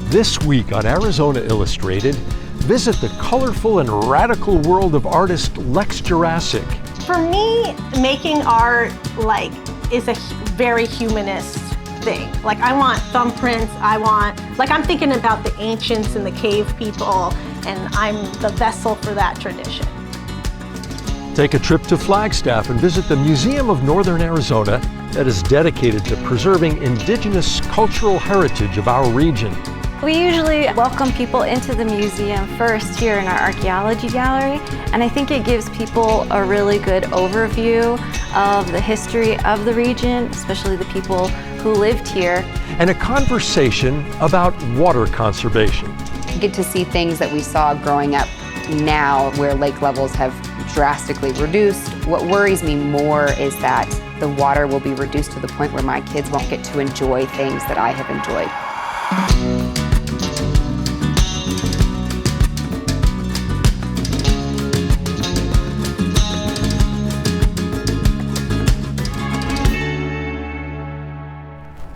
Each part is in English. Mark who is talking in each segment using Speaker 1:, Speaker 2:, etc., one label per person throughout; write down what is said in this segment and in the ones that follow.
Speaker 1: This week on Arizona Illustrated, visit the colorful and radical world of artist Lex Gjurasic.
Speaker 2: For me, making art is a very humanist thing. I want thumbprints, I'm thinking about the ancients and the cave people, and I'm the vessel for that tradition.
Speaker 1: Take a trip to Flagstaff and visit the Museum of Northern Arizona that is dedicated to preserving indigenous cultural heritage of our region.
Speaker 3: We usually welcome people into the museum first here in our Archaeology Gallery, and I think it gives people a really good overview of the history of the region, especially the people who lived here.
Speaker 1: And a conversation about water conservation.
Speaker 4: You get to see things that we saw growing up now where lake levels have drastically reduced. What worries me more is that the water will be reduced to the point where my kids won't get to enjoy things that I have enjoyed.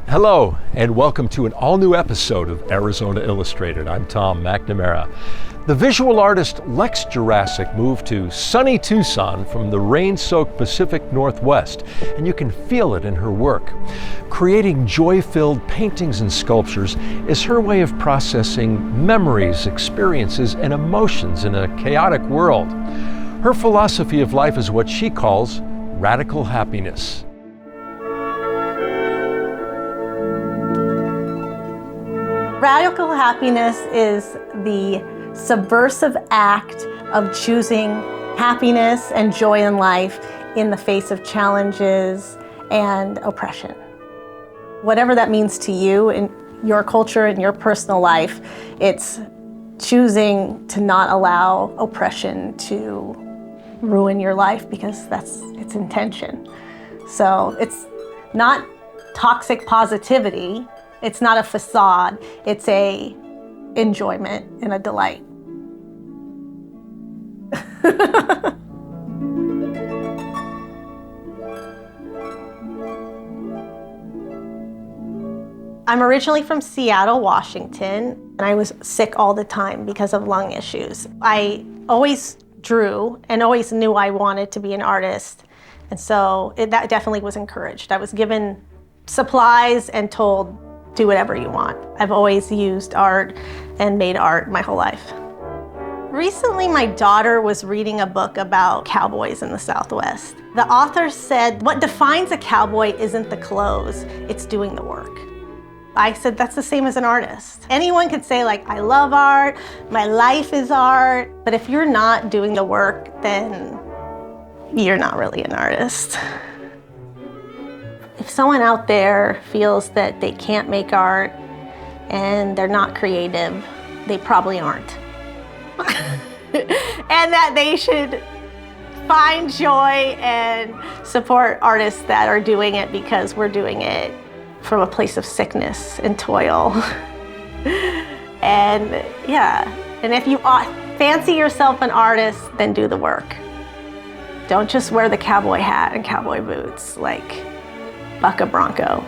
Speaker 1: Hello, and welcome to an all-new episode of Arizona Illustrated. I'm Tom McNamara. The visual artist Lex Gjurasic moved to sunny Tucson from the rain-soaked Pacific Northwest, and you can feel it in her work. Creating joy-filled paintings and sculptures is her way of processing memories, experiences, and emotions in a chaotic world. Her philosophy of life is what she calls radical happiness.
Speaker 2: Radical happiness is the subversive act of choosing happiness and joy in life in the face of challenges and oppression. Whatever that means to you in your culture and your personal life, it's choosing to not allow oppression to ruin your life because that's its intention. So it's not toxic positivity. It's not a facade, it's a enjoyment and a delight. I'm originally from Seattle, Washington, and I was sick all the time because of lung issues. I always drew and always knew I wanted to be an artist, and so that definitely was encouraged. I was given supplies and told, do whatever you want. I've always used art and made art my whole life. Recently, my daughter was reading a book about cowboys in the Southwest. The author said, what defines a cowboy isn't the clothes, it's doing the work. I said, that's the same as an artist. Anyone could say, I love art, my life is art, but if you're not doing the work, then you're not really an artist. If someone out there feels that they can't make art and they're not creative, they probably aren't. And that they should find joy and support artists that are doing it because we're doing it from a place of sickness and toil. And and if you fancy yourself an artist, then do the work. Don't just wear the cowboy hat and cowboy boots buck a bronco.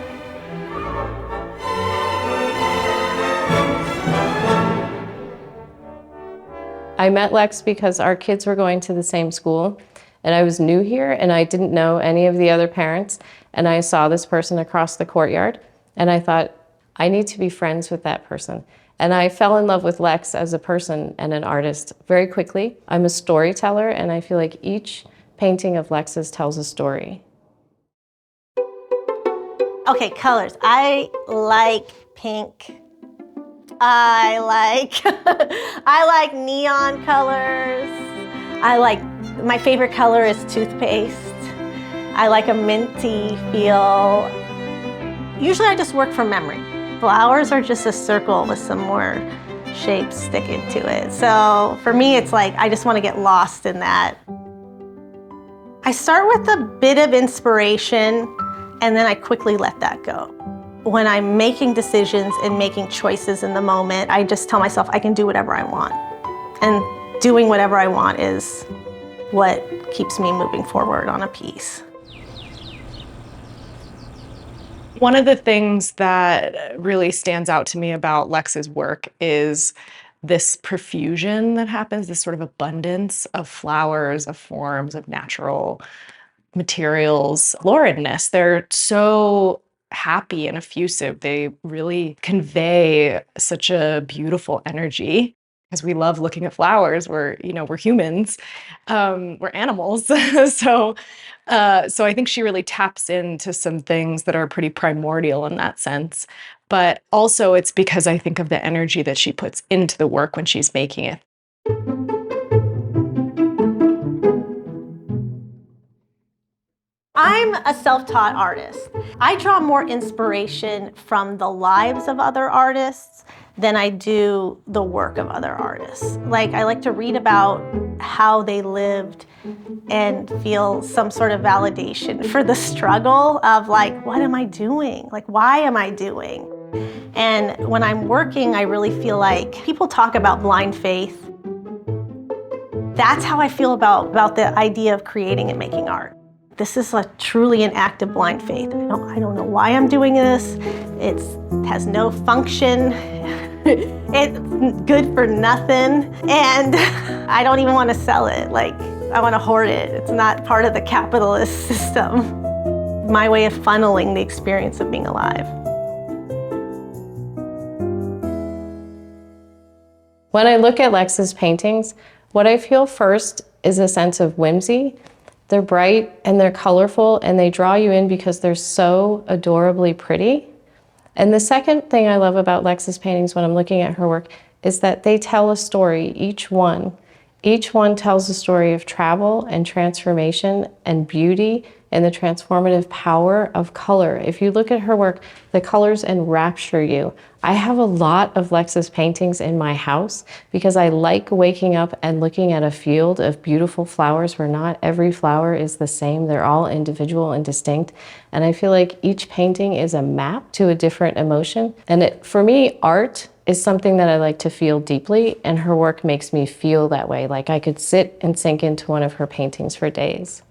Speaker 5: I met Lex because our kids were going to the same school, and I was new here and I didn't know any of the other parents, and I saw this person across the courtyard and I thought, I need to be friends with that person. And I fell in love with Lex as a person and an artist very quickly. I'm a storyteller, and I feel like each painting of Lex's tells a story.
Speaker 2: Okay, colors. I like pink. I like neon colors. My favorite color is toothpaste. I like a minty feel. Usually I just work from memory. Flowers are just a circle with some more shapes sticking to it. So for me, it's I just want to get lost in that. I start with a bit of inspiration, and then I quickly let that go. When I'm making decisions and making choices in the moment, I just tell myself I can do whatever I want. And doing whatever I want is what keeps me moving forward on a piece.
Speaker 6: One of the things that really stands out to me about Lex's work is this profusion that happens, this sort of abundance of flowers, of forms, of natural materials, floridness. They're so happy and effusive. They really convey such a beautiful energy. Because we love looking at flowers. We're humans, we're animals. so I think she really taps into some things that are pretty primordial in that sense. But also it's because I think of the energy that she puts into the work when she's making it.
Speaker 2: I'm a self-taught artist. I draw more inspiration from the lives of other artists than I do the work of other artists. Like, I like to read about how they lived and feel some sort of validation for the struggle of like, what am I doing? Like, why am I doing? And when I'm working, I really feel like people talk about blind faith. That's how I feel about the idea of creating and making art. This is truly an act of blind faith. I don't know why I'm doing this. It has no function. It's good for nothing. And I don't even want to sell it. Like, I want to hoard it. It's not part of the capitalist system. My way of funneling the experience of being alive.
Speaker 5: When I look at Lex's paintings, what I feel first is a sense of whimsy. They're bright and they're colorful and they draw you in because they're so adorably pretty. And the second thing I love about Lex's paintings when I'm looking at her work is that they tell a story, each one. Each one tells a story of travel and transformation and beauty and the transformative power of color. If you look at her work, the colors enrapture you. I have a lot of Lex's paintings in my house because I like waking up and looking at a field of beautiful flowers where not every flower is the same. They're all individual and distinct. And I feel like each painting is a map to a different emotion. And for me, art is something that I like to feel deeply, and her work makes me feel that way. Like I could sit and sink into one of her paintings for days.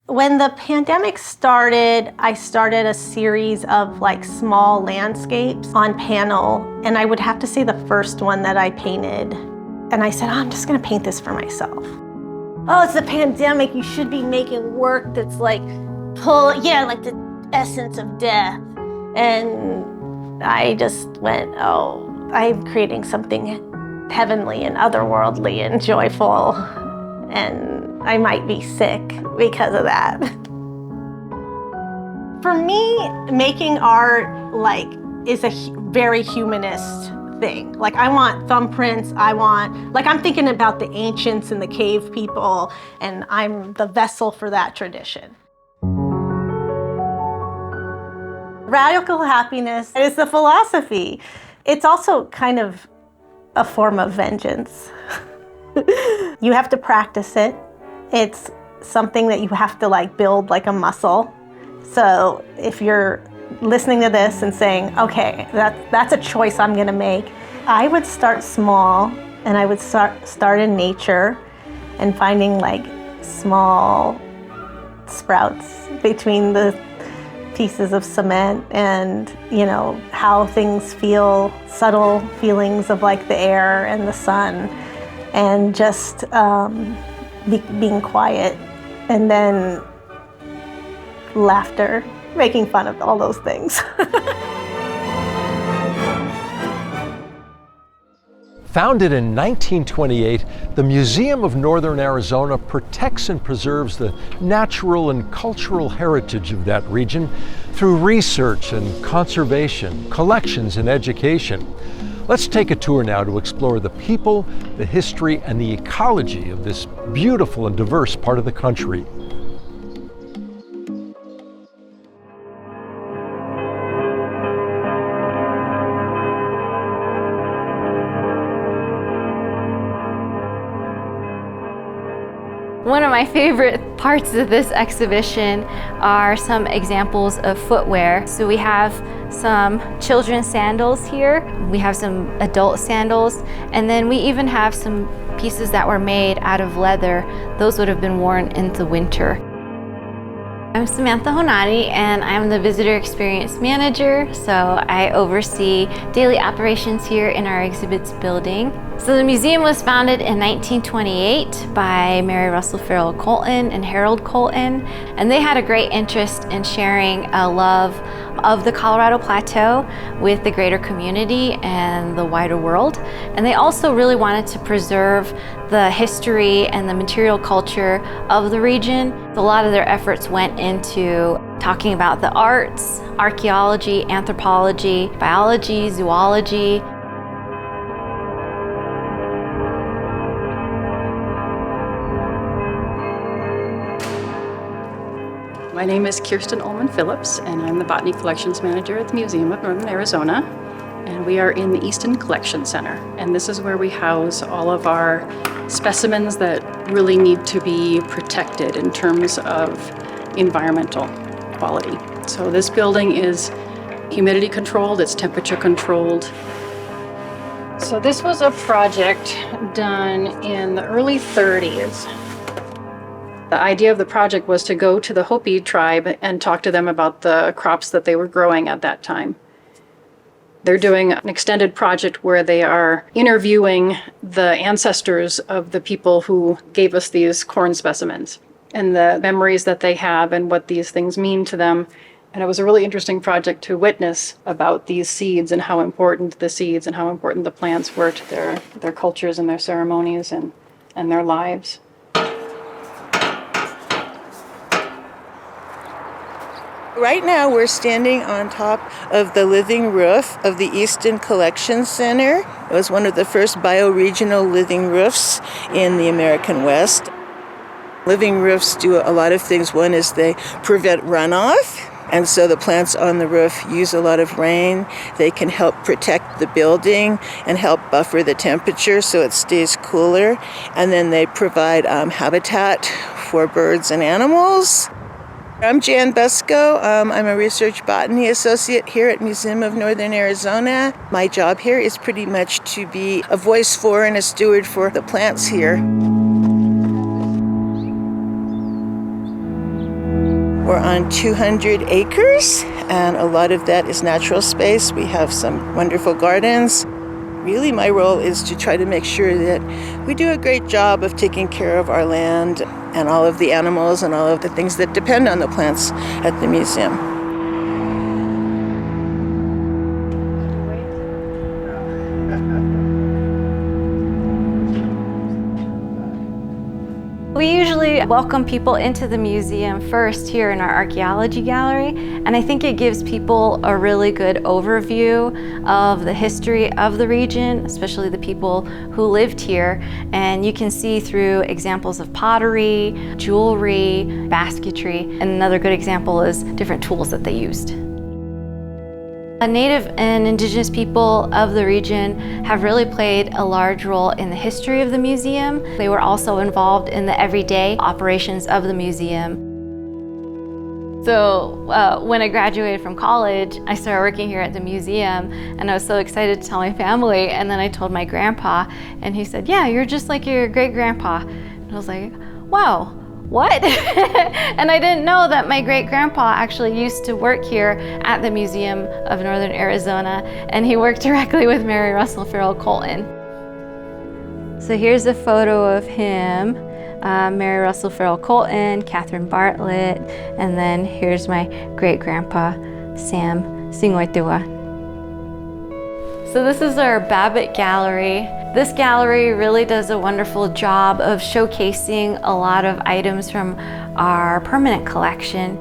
Speaker 2: When the pandemic started, I started a series of like small landscapes on panel, and I would have to say the first one that I painted. And I said, I'm just gonna paint this for myself. Oh, it's the pandemic, you should be making work that's like like the essence of death. And I just went, oh, I'm creating something heavenly and otherworldly and joyful, and I might be sick because of that. For me, making art is a very humanist thing. Like, I want thumbprints, I'm thinking about the ancients and the cave people, and I'm the vessel for that tradition. Radical happiness is the philosophy. It's also kind of a form of vengeance. You have to practice it. It's something that you have to build like a muscle. So if you're listening to this and saying, okay, that's a choice I'm gonna make, I would start small, and I would start in nature and finding small sprouts between the pieces of cement, and how things feel, subtle feelings of the air and the sun, and just being quiet, and then laughter, making fun of all those things.
Speaker 1: Founded in 1928, the Museum of Northern Arizona protects and preserves the natural and cultural heritage of that region through research and conservation, collections and education. Let's take a tour now to explore the people, the history, and the ecology of this beautiful and diverse part of the country.
Speaker 3: One of my favorite parts of this exhibition are some examples of footwear. So we have some children's sandals here, we have some adult sandals, and then we even have some pieces that were made out of leather. Those would have been worn in the winter. I'm Samantha Honati, and I'm the Visitor Experience Manager, so I oversee daily operations here in our exhibits building. So the museum was founded in 1928 by Mary Russell Farrell Colton and Harold Colton, and they had a great interest in sharing a love of the Colorado Plateau with the greater community and the wider world. And they also really wanted to preserve the history and the material culture of the region. A lot of their efforts went into talking about the arts, archaeology, anthropology, biology, zoology.
Speaker 7: My name is Kirsten Ullman Phillips, and I'm the Botany Collections Manager at the Museum of Northern Arizona. And we are in the Easton Collection Center. And this is where we house all of our specimens that really need to be protected in terms of environmental quality. So this building is humidity controlled, it's temperature controlled. So this was a project done in the early 30s. The idea of the project was to go to the Hopi tribe and talk to them about the crops that they were growing at that time. They're doing an extended project where they are interviewing the ancestors of the people who gave us these corn specimens and the memories that they have and what these things mean to them. And it was a really interesting project to witness about these seeds and how important the seeds and how important the plants were to their cultures and their ceremonies and their lives.
Speaker 8: Right now we're standing on top of the living roof of the Easton Collection Center. It was one of the first bioregional living roofs in the American West. Living roofs do a lot of things. One is they prevent runoff, and so the plants on the roof use a lot of rain. They can help protect the building and help buffer the temperature so it stays cooler. And then they provide habitat for birds and animals. I'm Jan Busco. I'm a research botany associate here at Museum of Northern Arizona. My job here is pretty much to be a voice for and a steward for the plants here. We're on 200 acres, and a lot of that is natural space. We have some wonderful gardens. Really, my role is to try to make sure that we do a great job of taking care of our land and all of the animals and all of the things that depend on the plants at the museum.
Speaker 3: We usually welcome people into the museum first here in our Archaeology Gallery, and I think it gives people a really good overview of the history of the region, especially the people who lived here. And you can see through examples of pottery, jewelry, basketry, and another good example is different tools that they used. Native and indigenous people of the region have really played a large role in the history of the museum. They were also involved in the everyday operations of the museum. So when I graduated from college, I started working here at the museum, and I was so excited to tell my family, and then I told my grandpa, and he said, "Yeah, you're just like your great-grandpa." And I was like, wow. What? And I didn't know that my great-grandpa actually used to work here at the Museum of Northern Arizona, and he worked directly with Mary Russell Farrell Colton. So here's a photo of him, Mary Russell Farrell Colton, Catherine Bartlett, and then here's my great-grandpa, Sam Singoitua. So this is our Babbitt Gallery. This gallery really does a wonderful job of showcasing a lot of items from our permanent collection.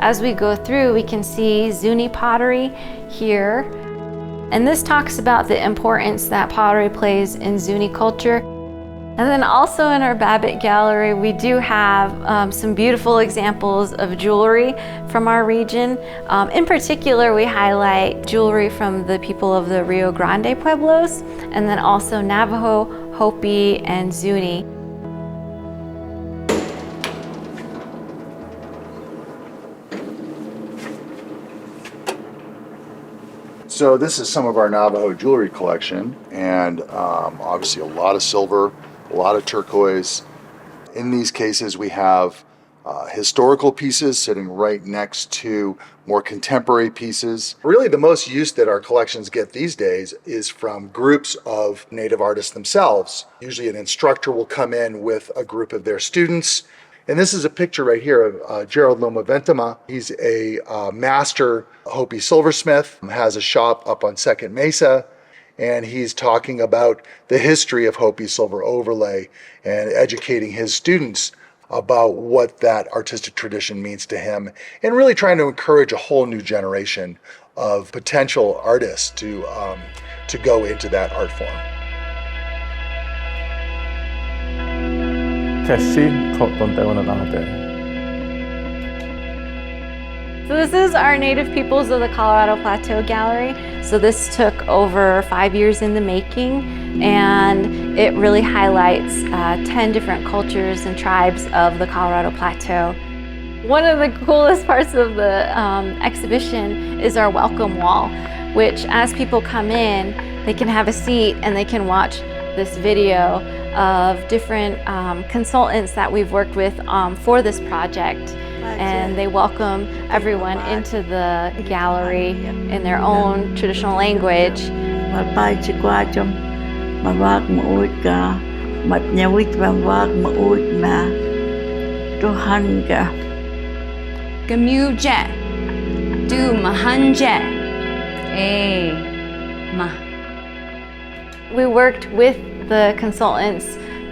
Speaker 3: As we go through, we can see Zuni pottery here. And this talks about the importance that pottery plays in Zuni culture. And then also in our Babbitt Gallery, we do have some beautiful examples of jewelry from our region. In particular, we highlight jewelry from the people of the Rio Grande Pueblos, and then also Navajo, Hopi, and Zuni.
Speaker 9: So this is some of our Navajo jewelry collection, and obviously a lot of silver, a lot of turquoise. In these cases we have historical pieces sitting right next to more contemporary pieces. Really, the most use that our collections get these days is from groups of Native artists themselves. Usually an instructor will come in with a group of their students. And this is a picture right here of Gerald Loma Ventama. He's a master Hopi silversmith, has a shop up on Second Mesa, and he's talking about the history of Hopi silver overlay and educating his students about what that artistic tradition means to him, and really trying to encourage a whole new generation of potential artists to go into that art form.
Speaker 3: So this is our Native Peoples of the Colorado Plateau Gallery. So this took over 5 years in the making, and it really highlights 10 different cultures and tribes of the Colorado Plateau. One of the coolest parts of the exhibition is our welcome wall, which as people come in, they can have a seat and they can watch this video of different consultants that we've worked with for this project. And they welcome everyone into the gallery in their own traditional language. We worked with the consultants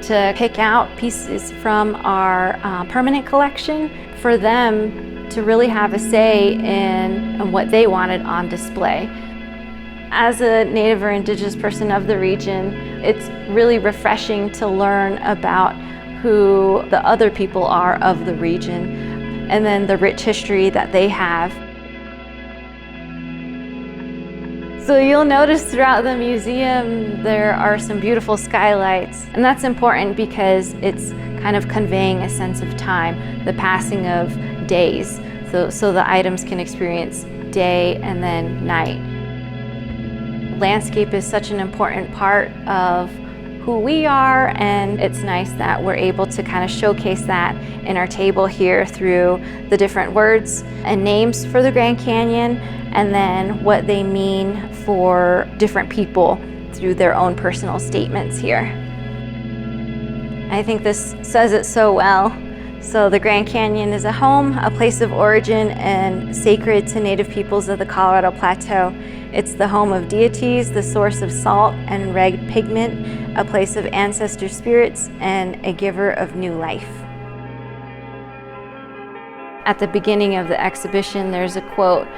Speaker 3: to pick out pieces from our permanent collection for them to really have a say in what they wanted on display. As a Native or Indigenous person of the region, it's really refreshing to learn about who the other people are of the region and then the rich history that they have. So you'll notice throughout the museum there are some beautiful skylights, and that's important because it's kind of conveying a sense of time, the passing of days, so the items can experience day and then night. Landscape is such an important part of who we are, and it's nice that we're able to kind of showcase that in our table here through the different words and names for the Grand Canyon, and then what they mean for different people through their own personal statements here. I think this says it so well. So the Grand Canyon is a home, a place of origin, and sacred to Native peoples of the Colorado Plateau. It's the home of deities, the source of salt and red pigment, a place of ancestor spirits, and a giver of new life. At the beginning of the exhibition, there's a quote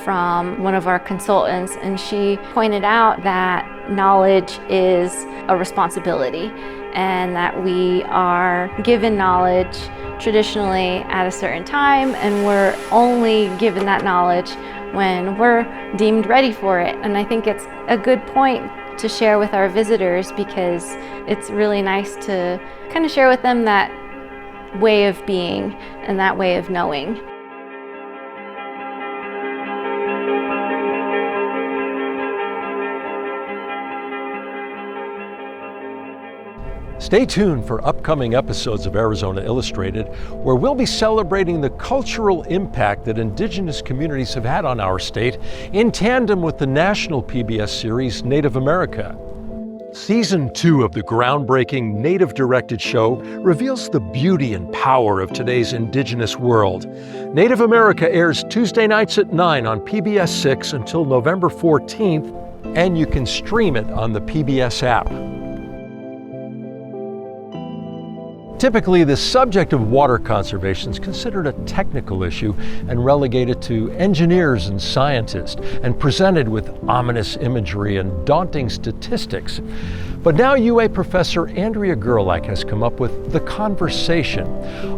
Speaker 3: from one of our consultants, and she pointed out that knowledge is a responsibility and that we are given knowledge traditionally at a certain time, and we're only given that knowledge when we're deemed ready for it. And I think it's a good point to share with our visitors, because it's really nice to kind of share with them that way of being and that way of knowing.
Speaker 1: Stay tuned for upcoming episodes of Arizona Illustrated, where we'll be celebrating the cultural impact that Indigenous communities have had on our state in tandem with the national PBS series Native America. Season 2 of the groundbreaking Native-directed show reveals the beauty and power of today's Indigenous world. Native America airs Tuesday nights at 9 on PBS 6 until November 14th, and you can stream it on the PBS app. Typically, the subject of water conservation is considered a technical issue and relegated to engineers and scientists, and presented with ominous imagery and daunting statistics. But now UA professor Andrea Gerlach has come up with The Conversation,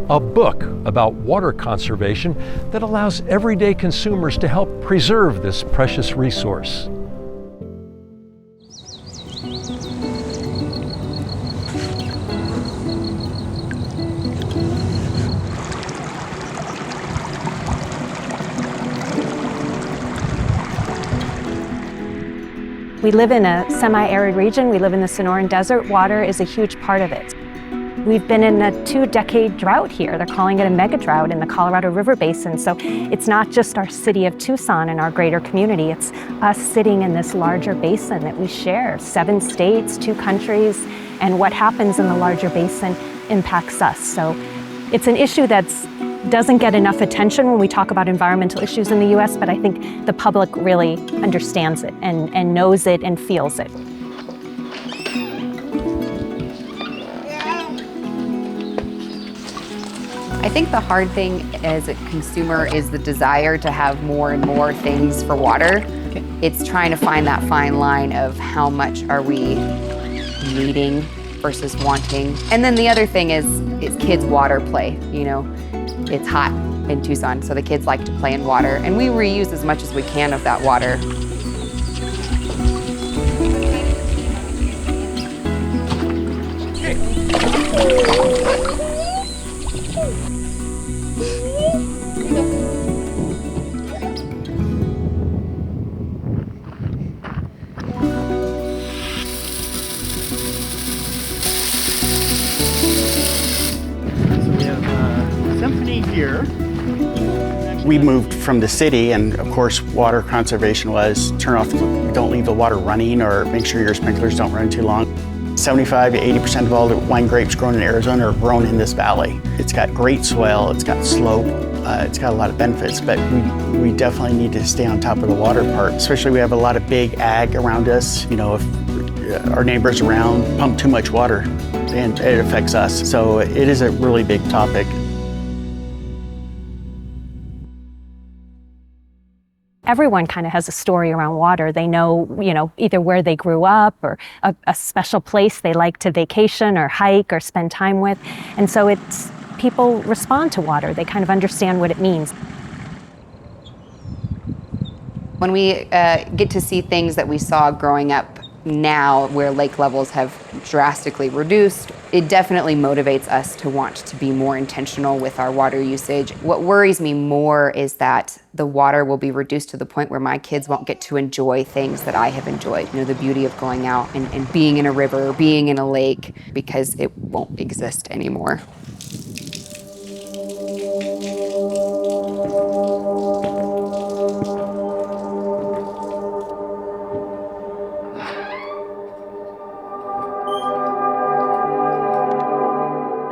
Speaker 1: a book about water conservation that allows everyday consumers to help preserve this precious resource.
Speaker 10: We live in a semi-arid region. We live in the Sonoran Desert. Water is a huge part of it. We've been in a 2-decade drought here. They're calling it a mega drought in the Colorado River Basin. So it's not just our city of Tucson and our greater community, it's us sitting in this larger basin that we share. 7 states, 2 countries, and what happens in the larger basin impacts us. So it's an issue that doesn't get enough attention when we talk about environmental issues in the US, but I think the public really understands it and knows it and feels it.
Speaker 4: I think the hard thing as a consumer is the desire to have more and more things for water. It's trying to find that fine line of how much are we needing versus wanting. And then the other thing is kids' water play, you know. It's hot in Tucson, so the kids like to play in water, and we reuse as much as we can of that water.
Speaker 11: Here. We moved from the city, and of course water conservation was don't leave the water running, or make sure your sprinklers don't run too long. 75 to 80% of all the wine grapes grown in Arizona are grown in this valley. It's got great soil, it's got slope, it's got a lot of benefits, but we definitely need to stay on top of the water part. Especially we have a lot of big ag around us. You know, if our neighbors around pump too much water, and it affects us. So it is a really big topic.
Speaker 10: Everyone kind of has a story around water. They know, you know, either where they grew up or a special place they like to vacation or hike or spend time with. And so people respond to water. They kind of understand what it means.
Speaker 4: When we get to see things that we saw growing up now where lake levels have drastically reduced, it definitely motivates us to want to be more intentional with our water usage. What worries me more is that the water will be reduced to the point where my kids won't get to enjoy things that I have enjoyed. You know, the beauty of going out and being in a river, being in a lake, because it won't exist anymore.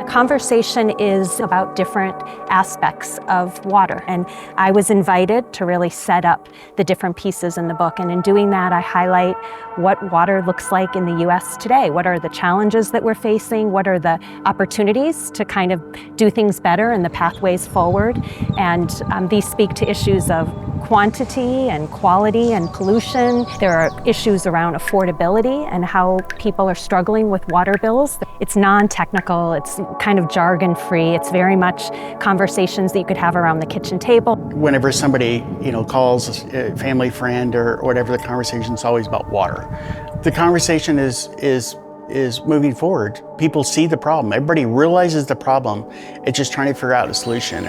Speaker 10: Conversation is about different aspects of water, and I was invited to really set up the different pieces in the book, and in doing that I highlight what water looks like in the US today. What are the challenges that we're facing? What are the opportunities to kind of do things better and the pathways forward? And these speak to issues of quantity and quality and pollution. There are issues around affordability and how people are struggling with water bills. It's non-technical, it's kind of jargon-free. It's very much conversations that you could have around the kitchen table.
Speaker 11: Whenever somebody, you know, calls a family friend or whatever, the conversation's always about water. The conversation is moving forward. People see the problem. Everybody realizes the problem. It's just trying to figure out a solution.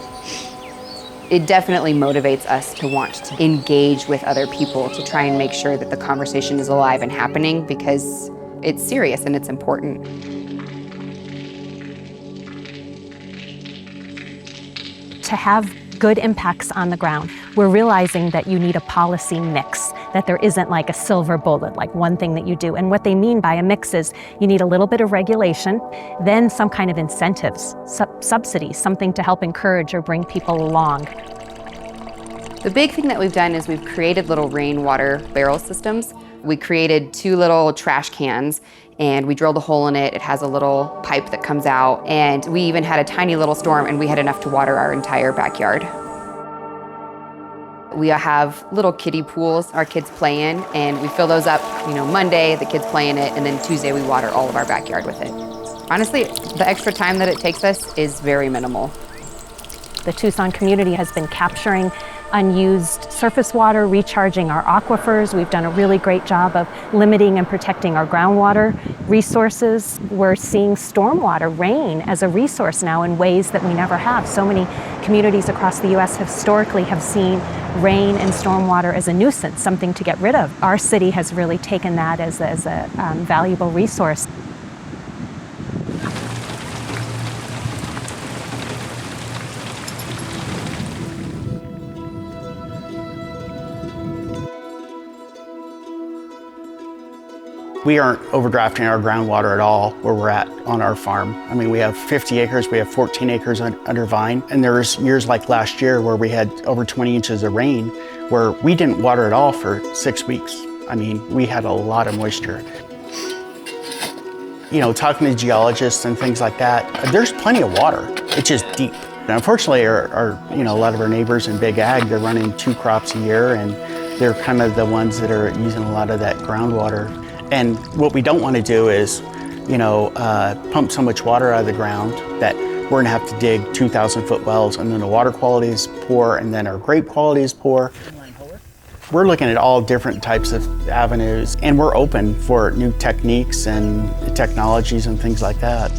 Speaker 4: It definitely motivates us to want to engage with other people, to try and make sure that the conversation is alive and happening, because it's serious and it's important.
Speaker 10: To have good impacts on the ground, we're realizing that you need a policy mix, that there isn't like a silver bullet, like one thing that you do. And what they mean by a mix is you need a little bit of regulation, then some kind of incentives, subsidies, something to help encourage or bring people along.
Speaker 4: The big thing that we've done is we've created little rainwater barrel systems. We created 2 little trash cans, and we drilled a hole in it. It has a little pipe that comes out, and we even had a tiny little storm, and we had enough to water our entire backyard. We have little kiddie pools our kids play in, and we fill those up, you know, Monday, the kids play in it, and then Tuesday we water all of our backyard with it. Honestly, the extra time that it takes us is very minimal.
Speaker 10: The Tucson community has been capturing unused surface water, recharging our aquifers. We've done a really great job of limiting and protecting our groundwater resources. We're seeing stormwater, rain, as a resource now in ways that we never have. So many communities across the US historically have seen rain and stormwater as a nuisance, something to get rid of. Our city has really taken that as a valuable resource.
Speaker 11: We aren't overdrafting our groundwater at all where we're at on our farm. I mean, we have 50 acres, we have 14 acres under vine, and there's years like last year where we had over 20 inches of rain where we didn't water at all for 6 weeks. I mean, we had a lot of moisture. You know, talking to geologists and things like that, there's plenty of water. It's just deep. And unfortunately, you know, a lot of our neighbors in big ag, they're running 2 crops a year, and they're kind of the ones that are using a lot of that groundwater. And what we don't want to do is, you know, pump so much water out of the ground that we're gonna have to dig 2,000-foot wells, and then the water quality is poor, and then our grape quality is poor. We're looking at all different types of avenues, and we're open for new techniques and technologies and things like that.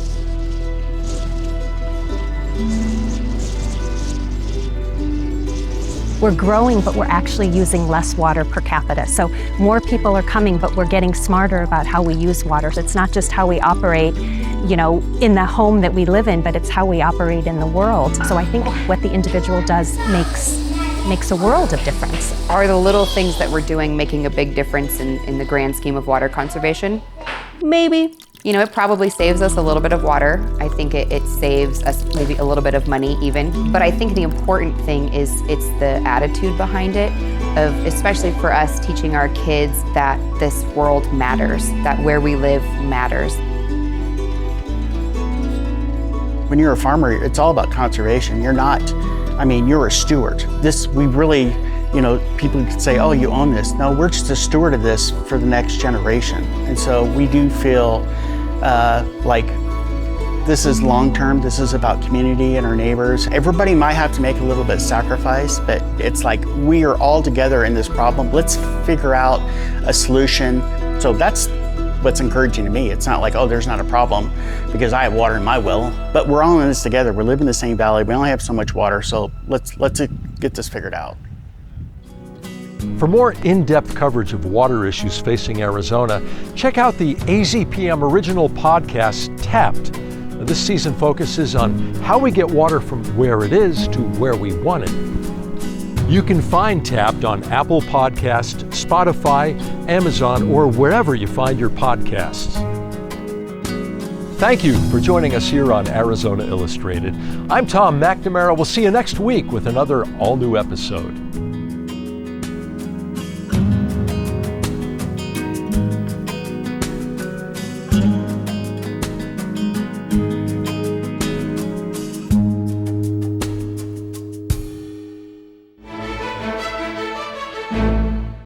Speaker 10: We're growing, but we're actually using less water per capita. So more people are coming, but we're getting smarter about how we use water. It's not just how we operate, you know, in the home that we live in, but it's how we operate in the world. So I think what the individual does makes a world of difference.
Speaker 4: Are the little things that we're doing making a big difference in the grand scheme of water conservation? Maybe. You know, it probably saves us a little bit of water. I think it saves us maybe a little bit of money even. But I think the important thing is it's the attitude behind it, of especially for us teaching our kids that this world matters, that where we live matters.
Speaker 11: When you're a farmer, it's all about conservation. You're not, I mean, you're a steward. We really, you know, people could say, oh, you own this. No, we're just a steward of this for the next generation. And so we do feel like this is long-term. This is about community and our neighbors. Everybody might have to make a little bit of sacrifice, but it's like we are all together in this problem. Let's figure out a solution. So that's what's encouraging to me. It's not like, oh, there's not a problem because I have water in my well, but we're all in this together. We live in the same valley. We only have so much water, so let's get this figured out.
Speaker 1: For more in-depth coverage of water issues facing Arizona, check out the AZPM original podcast, Tapped. This season focuses on how we get water from where it is to where we want it. You can find Tapped on Apple Podcasts, Spotify, Amazon, or wherever you find your podcasts. Thank you for joining us here on Arizona Illustrated. I'm Tom McNamara. We'll see you next week with another all-new episode.